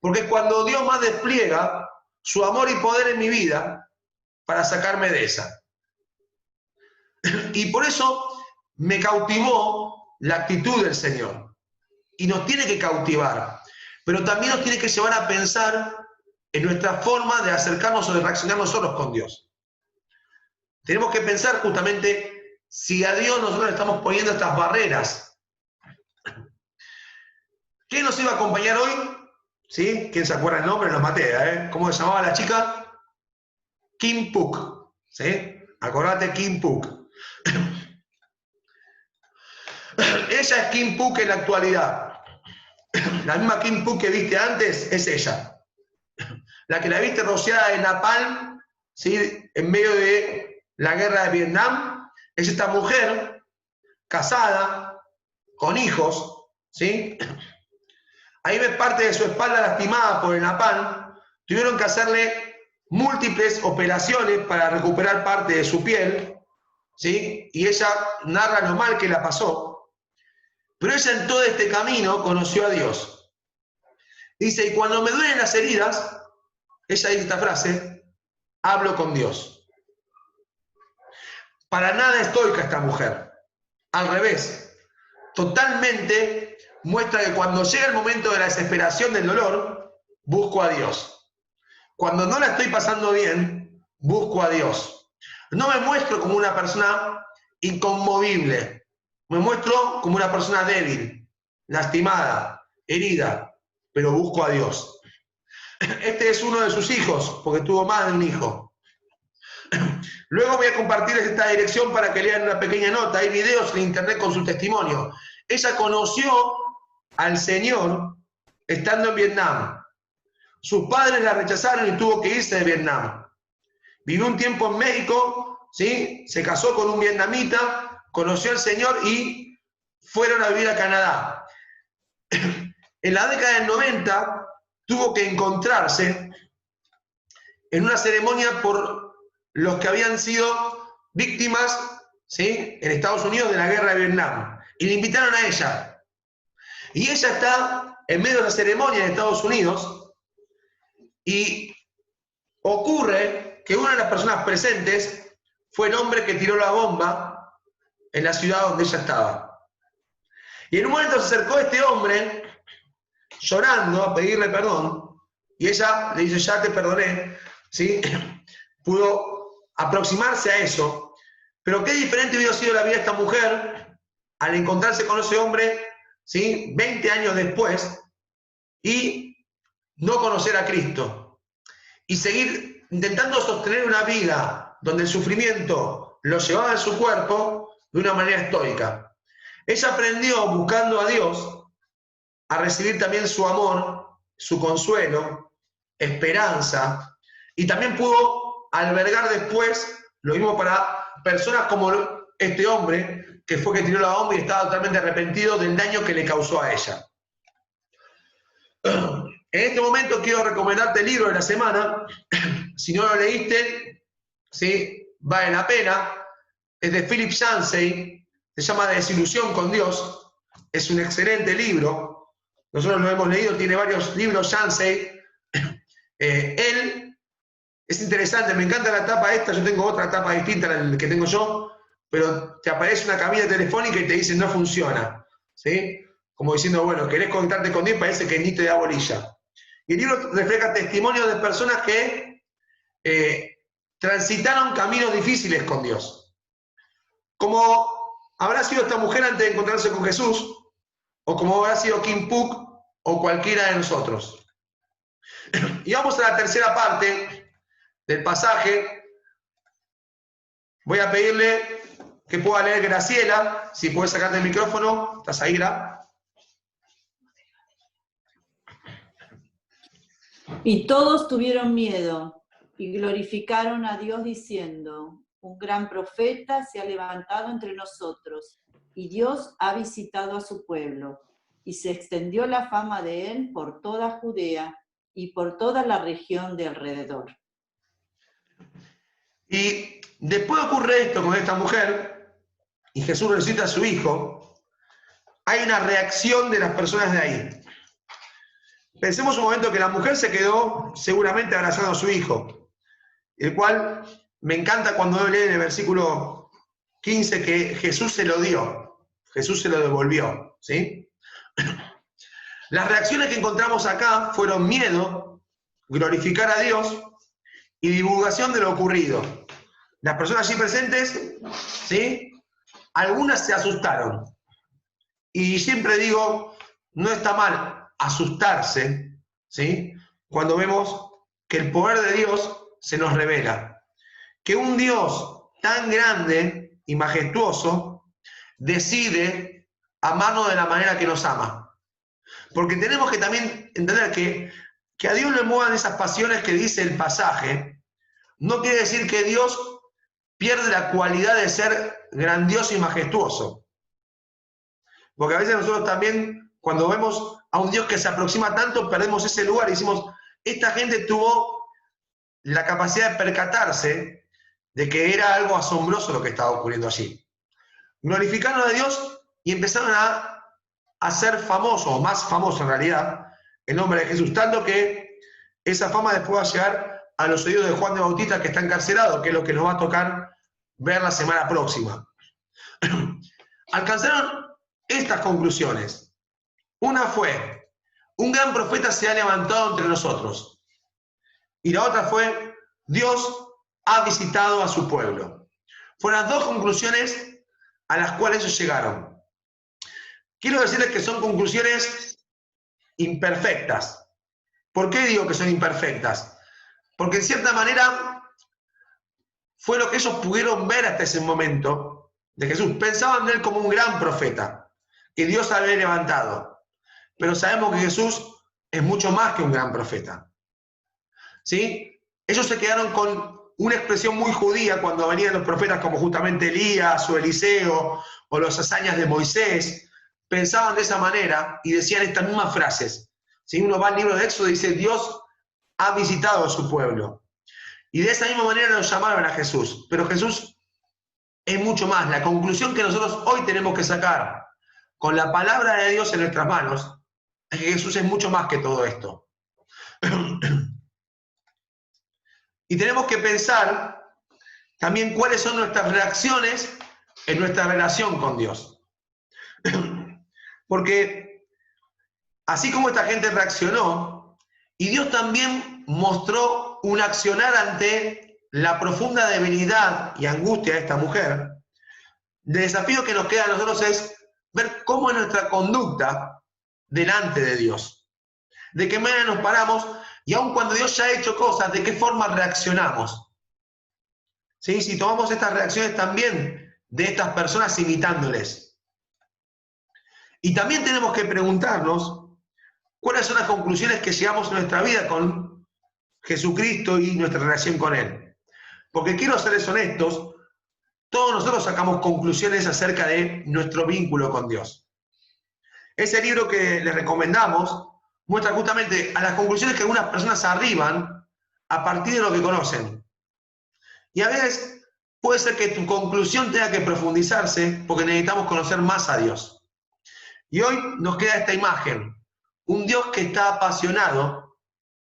porque cuando Dios más despliega su amor y poder en mi vida para sacarme de esa. Y por eso me cautivó la actitud del Señor. Y nos tiene que cautivar, pero también nos tiene que llevar a pensar en nuestra forma de acercarnos o de reaccionar nosotros con Dios. Tenemos que pensar justamente si a Dios nosotros le estamos poniendo estas barreras. ¿Quién nos iba a acompañar hoy? ¿Sí? ¿Quién se acuerda el nombre? Los maté, ¿eh? ¿Cómo se llamaba la chica? Kim Puk. ¿Sí? Acordate, Kim Puk. Ella es Kim Puk en la actualidad. La misma Kim Puk que viste antes es ella. La que la viste rociada de napalm, ¿sí? En medio de la guerra de Vietnam. Es esta mujer casada, con hijos, ¿sí? Ahí ves parte de su espalda lastimada por el napalm. Tuvieron que hacerle múltiples operaciones para recuperar parte de su piel, ¿sí? Y ella narra lo mal que la pasó. Pero ella en todo este camino conoció a Dios. Dice, y cuando me duelen las heridas, ella dice esta frase, hablo con Dios. Para nada estoica esta mujer. Al revés. Totalmente muestra que cuando llega el momento de la desesperación del dolor, busco a Dios. Cuando no la estoy pasando bien, busco a Dios. No me muestro como una persona inconmovible. Me muestro como una persona débil, lastimada, herida, pero busco a Dios. Este es uno de sus hijos, porque tuvo más de un hijo. Luego voy a compartirles esta dirección para que lean una pequeña nota. Hay videos en internet con su testimonio. Ella conoció al Señor estando en Vietnam. Sus padres la rechazaron y tuvo que irse de Vietnam. Vivió un tiempo en México, ¿sí? Se casó con un vietnamita, conoció al Señor y fueron a vivir a Canadá. En la década del 90 tuvo que encontrarse en una ceremonia por los que habían sido víctimas, ¿sí? En Estados Unidos de la guerra de Vietnam. Y le invitaron a ella. Y ella está en medio de la ceremonia en Estados Unidos y ocurre que una de las personas presentes fue el hombre que tiró la bomba en la ciudad donde ella estaba. Y en un momento se acercó este hombre llorando a pedirle perdón y ella le dice, ya te perdoné, ¿sí? Pudo aproximarse a eso, pero qué diferente hubiera sido la vida de esta mujer al encontrarse con ese hombre, ¿sí? 20 años después y no conocer a Cristo y seguir intentando sostener una vida donde el sufrimiento lo llevaba en su cuerpo de una manera estoica. Ella aprendió, buscando a Dios, a recibir también su amor, su consuelo, esperanza, y también pudo albergar después lo mismo para personas como este hombre, que fue que tiró la bomba y estaba totalmente arrepentido del daño que le causó a ella. En este momento quiero recomendarte el libro de la semana. Si no lo leíste, ¿sí?, vale la pena. Es de Philip Yancey, se llama Desilusión con Dios. Es un excelente libro. Nosotros lo hemos leído, tiene varios libros Yancey. Él es interesante, me encanta la tapa esta. Yo tengo otra tapa distinta a la que tengo yo, pero te aparece una cabina telefónica y te dice no funciona, ¿sí? Como diciendo, bueno, querés conectarte con Dios, parece que ni te da bolilla. Y el libro refleja testimonios de personas que transitaron caminos difíciles con Dios. Como habrá sido esta mujer antes de encontrarse con Jesús, o como habrá sido Kim Puk, o cualquiera de nosotros. Y vamos a la tercera parte del pasaje. Voy a pedirle que pueda leer Graciela, si puedes sacarte el micrófono. ¿Estás ahí, Gra? Y todos tuvieron miedo y glorificaron a Dios diciendo, un gran profeta se ha levantado entre nosotros y Dios ha visitado a su pueblo. Y se extendió la fama de él por toda Judea y por toda la región de alrededor. Y después ocurre esto con esta mujer, y Jesús resucita a su hijo. Hay una reacción de las personas de ahí. Pensemos un momento que la mujer se quedó seguramente abrazando a su hijo, el cual me encanta cuando lee en el versículo 15 que Jesús se lo dio, Jesús se lo devolvió, ¿sí? Las reacciones que encontramos acá fueron miedo, glorificar a Dios y divulgación de lo ocurrido. Las personas allí presentes, ¿sí?, algunas se asustaron. Y siempre digo, no está mal asustarse, ¿sí?, cuando vemos que el poder de Dios se nos revela. Que un Dios tan grande y majestuoso decide amarnos de la manera que nos ama. Porque tenemos que también entender que a Dios le muevan esas pasiones que dice el pasaje. No quiere decir que Dios pierde la cualidad de ser grandioso y majestuoso. Porque a veces nosotros también, cuando vemos a un Dios que se aproxima tanto, perdemos ese lugar y decimos, esta gente tuvo la capacidad de percatarse de que era algo asombroso lo que estaba ocurriendo allí. Glorificaron a Dios y empezaron a ser famoso, o más famoso en realidad, el nombre de Jesús, tanto que esa fama después va a llegar a los oídos de Juan de Bautista, que está encarcelado, que es lo que nos va a tocar ver la semana próxima. Alcanzaron estas conclusiones. Una fue, un gran profeta se ha levantado entre nosotros. Y la otra fue, Dios ha visitado a su pueblo. Fueron las dos conclusiones a las cuales ellos llegaron. Quiero decirles que son conclusiones imperfectas. ¿Por qué digo que son imperfectas? Porque en cierta manera fue lo que ellos pudieron ver hasta ese momento de Jesús. Pensaban de él como un gran profeta, que Dios había levantado. Pero sabemos que Jesús es mucho más que un gran profeta. ¿Sí? Ellos se quedaron con una expresión muy judía cuando venían los profetas como justamente Elías o Eliseo o las hazañas de Moisés. Pensaban de esa manera y decían estas mismas frases. Si uno va al libro de Éxodo y dice, Dios ha visitado a su pueblo. Y de esa misma manera nos llamaron a Jesús. Pero Jesús es mucho más. La conclusión que nosotros hoy tenemos que sacar con la palabra de Dios en nuestras manos es que Jesús es mucho más que todo esto. Y tenemos que pensar también cuáles son nuestras reacciones en nuestra relación con Dios. Porque así como esta gente reaccionó, y Dios también mostró un accionar ante la profunda debilidad y angustia de esta mujer, el desafío que nos queda a nosotros es ver cómo es nuestra conducta delante de Dios. De qué manera nos paramos, y aun cuando Dios ya ha hecho cosas, de qué forma reaccionamos. ¿Sí? Si tomamos estas reacciones también de estas personas imitándoles. Y también tenemos que preguntarnos cuáles son las conclusiones que llegamos en nuestra vida con Jesucristo y nuestra relación con Él. Porque quiero serles honestos, todos nosotros sacamos conclusiones acerca de nuestro vínculo con Dios. Ese libro que les recomendamos muestra justamente a las conclusiones que algunas personas arriban a partir de lo que conocen. Y a veces puede ser que tu conclusión tenga que profundizarse porque necesitamos conocer más a Dios. Y hoy nos queda esta imagen, un Dios que está apasionado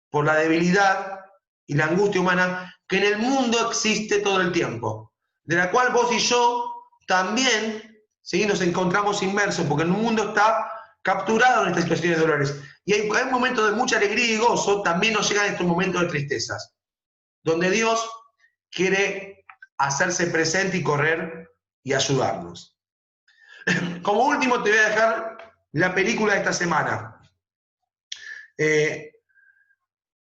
por la debilidad y la angustia humana que en el mundo existe todo el tiempo, de la cual vos y yo también, ¿sí?, nos encontramos inmersos, porque el mundo está capturado en estas situaciones de dolores. Y hay momentos de mucha alegría y gozo, también nos llegan estos momentos de tristezas, donde Dios quiere hacerse presente y correr y ayudarnos. Como último te voy a dejar la película de esta semana.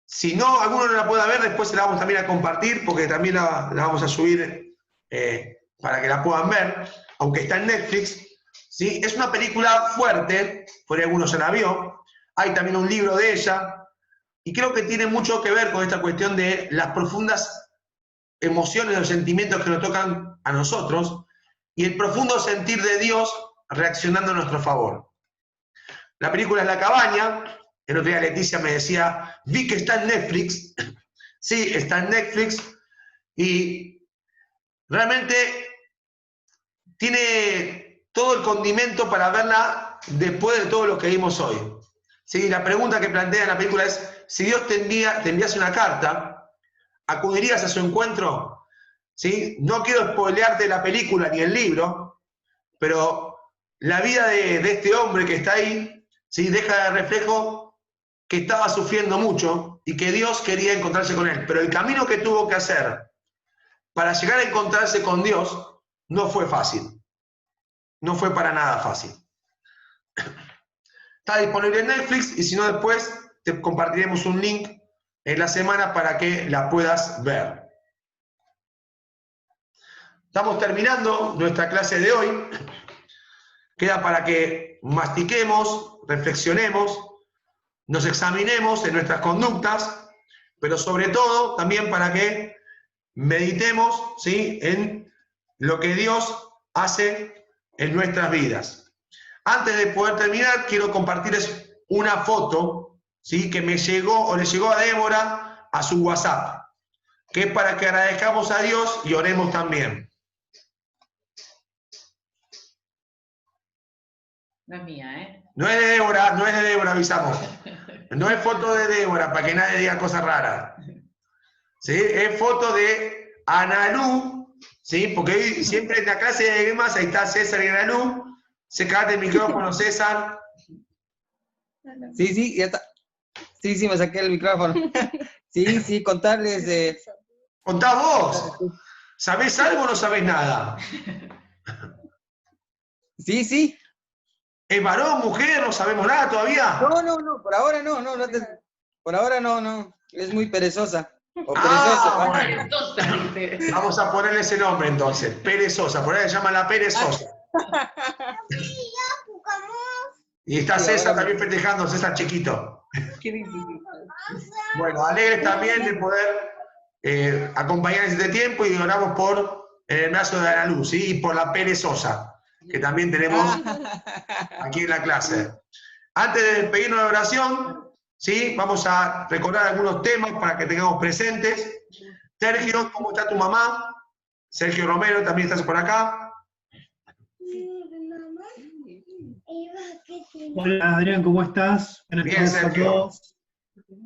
Si no, alguno no la pueda ver, después se la vamos también a compartir, porque también la vamos a subir para que la puedan ver, aunque está en Netflix. ¿Sí? Es una película fuerte, por ahí algunos ya la vio, hay también un libro de ella, y creo que tiene mucho que ver con esta cuestión de las profundas emociones o sentimientos que nos tocan a nosotros, y el profundo sentir de Dios reaccionando a nuestro favor. La película es La Cabaña. El otro día Leticia me decía, vi que está en Netflix. Sí, está en Netflix, y realmente tiene todo el condimento para verla después de todo lo que vimos hoy. ¿Sí? La pregunta que plantea en la película es, si Dios te enviase una carta, ¿acudirías a su encuentro? ¿Sí? No quiero spoilearte la película ni el libro, pero la vida de este hombre que está ahí, ¿sí?, deja de reflejo que estaba sufriendo mucho y que Dios quería encontrarse con él. Pero el camino que tuvo que hacer para llegar a encontrarse con Dios no fue fácil. No fue para nada fácil. Está disponible en Netflix, y si no, después te compartiremos un link en la semana para que la puedas ver. Estamos terminando nuestra clase de hoy. Queda para que mastiquemos, reflexionemos, nos examinemos en nuestras conductas, pero sobre todo también para que meditemos, ¿sí?, en lo que Dios hace en nuestras vidas. Antes de poder terminar, quiero compartirles una foto, ¿sí?, que me llegó o le llegó a Débora a su WhatsApp, que es para que agradezcamos a Dios y oremos también. No es mía, ¿eh? No es de Débora, no es de Débora, avisamos. No es foto de Débora, para que nadie diga cosas raras. ¿Sí? Es foto de Analú, ¿sí? Porque hoy, siempre en la clase de gemas, ahí está César y Analú. Se cagaste el micrófono, César. Sí, ya está. Sí, me saqué el micrófono. Sí, contarles. Contá vos. ¿Sabés algo o no sabés nada? Sí. ¿Es varón, mujer? ¿No sabemos nada todavía? No, por ahora no. Por ahora no. Es muy perezosa. O perezosa. Bueno. Vamos a ponerle ese nombre entonces. Perezosa. Por ahí se llama la perezosa. Y está César también festejando, César chiquito. Bueno, alegres también de poder acompañar este tiempo, y oramos por el embarazo de Ana Luz, ¿sí? Y por la perezosa, que también tenemos aquí en la clase. Antes de despedirnos de oración, ¿sí?, vamos a recordar algunos temas para que tengamos presentes. Sergio, ¿cómo está tu mamá? Sergio Romero, también estás por acá. Hola Adrián, ¿cómo estás? Buenas tardes a todos.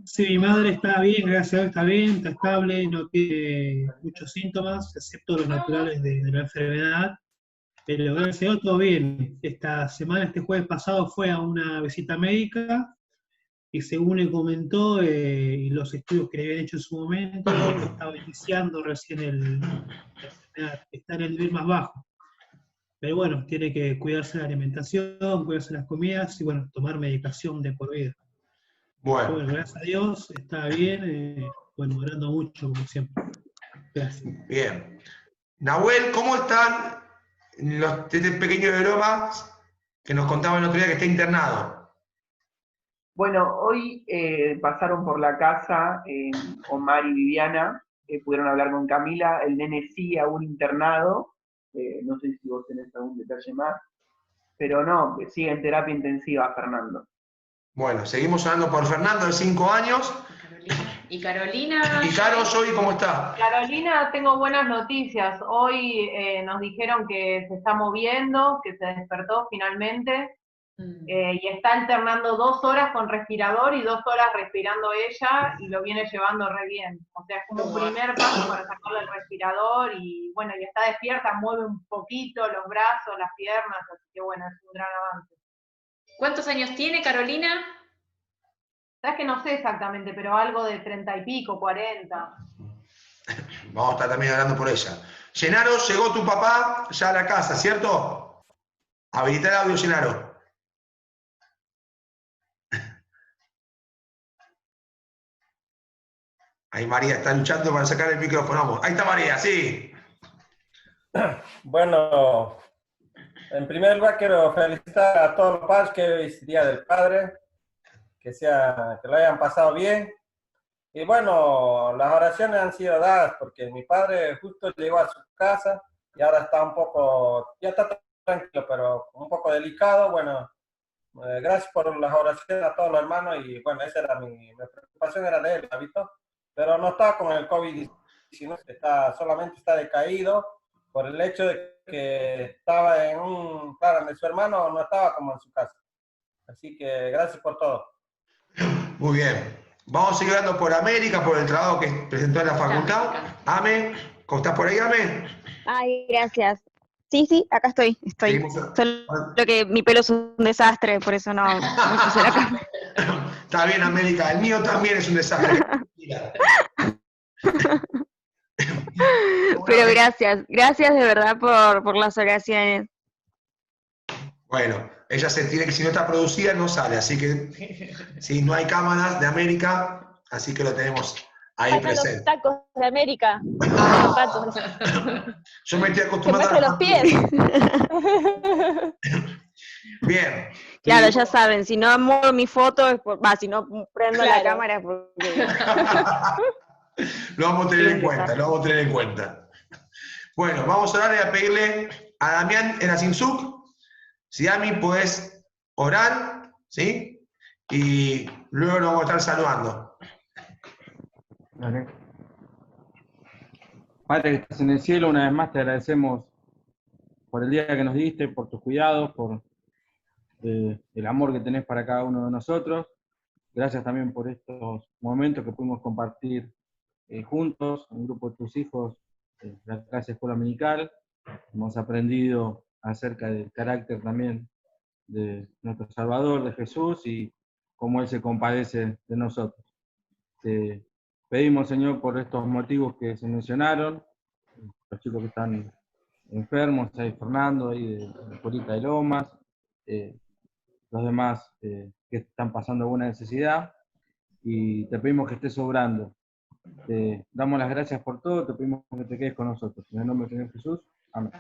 Sí, mi madre está bien, gracias a Dios está bien, está estable, no tiene muchos síntomas, excepto los naturales de la enfermedad. Pero gracias a Dios todo bien. Esta semana, este jueves pasado, fue a una visita médica y según le comentó, y los estudios que le habían hecho en su momento, estaba iniciando recién la enfermedad, está en el nivel más bajo. Pero bueno, tiene que cuidarse de la alimentación, cuidarse de las comidas y bueno, tomar medicación de por vida. Bueno, gracias a Dios, está bien, orando mucho como siempre. Gracias. Bien. Nahuel, ¿cómo están este pequeño de bromas que nos contaba el otro día que está internado? Bueno, hoy pasaron por la casa Omar y Viviana, pudieron hablar con Camila, el nene sigue aún internado, no sé si vos tenés algún detalle más, pero no, sigue en terapia intensiva, Fernando. Bueno, seguimos hablando por Fernando, de 5 años. Y Carolina. ¿Y Caro, Joy, cómo está? Carolina, tengo buenas noticias. Hoy nos dijeron que se está moviendo, que se despertó finalmente, y está alternando 2 horas con respirador y 2 horas respirando ella, y lo viene llevando re bien. O sea, es como un primer paso para sacarle el respirador, y bueno, y está despierta, mueve un poquito los brazos, las piernas, así que bueno, es un gran avance. ¿Cuántos años tiene Carolina? Sabes que no sé exactamente, pero algo de 30 y pico, 40. Vamos a estar también hablando por ella. Llenaro, llegó tu papá ya a la casa, ¿cierto? Habilita el audio, Llenaro. Ahí María está luchando para sacar el micrófono. Vamos. Ahí está María, sí. Bueno, en primer lugar quiero felicitar a todos los padres que hoy es Día del Padre, que lo hayan pasado bien. Y bueno, las oraciones han sido dadas porque mi padre justo llegó a su casa y ahora está ya está tranquilo, pero un poco delicado. Bueno, gracias por las oraciones a todos los hermanos y bueno, esa era mi preocupación, era de él, ¿ha visto? Pero no está con el COVID-19, solamente está decaído por el hecho de que estaba claro, de su hermano no estaba como en su casa. Así que gracias por todo. Muy bien. Vamos a seguir hablando por América, por el trabajo que presentó en la facultad. Ame, ¿cómo estás por ahí, Ame? Ay, gracias. Sí, acá estoy. Solo que mi pelo es un desastre, por eso no puse la cámara. Está bien, América. El mío también es un desastre. Pero gracias de verdad por las oraciones. Bueno, ella se tiene que, si no está producida, no sale, así que si no hay cámaras de América, así que lo tenemos ahí presente. Los tacos de América, los zapatos. Yo me estoy acostumbrado a los pies. Bien. Claro, ya saben, si no muevo mi foto, si no prendo la cámara es porque... Lo vamos a tener en cuenta, Bueno, vamos a darle a pedirle a Damián Erasinzuk. Si Dami puedes orar, ¿sí? Y luego nos vamos a estar saludando. Vale. Padre que estás en el cielo, una vez más te agradecemos por el día que nos diste, por tus cuidados, por el amor que tenés para cada uno de nosotros. Gracias también por estos momentos que pudimos compartir juntos, un grupo de tus hijos, la clase escuela dominical. Hemos aprendido acerca del carácter también de nuestro Salvador, de Jesús, y cómo Él se compadece de nosotros. Te pedimos, Señor, por estos motivos que se mencionaron, los chicos que están enfermos, ahí Fernando, ahí de Polita de Lomas, los demás que están pasando alguna necesidad, y te pedimos que estés obrando. Te damos las gracias por todo, te pedimos que te quedes con nosotros. En el nombre del Señor Jesús, amén.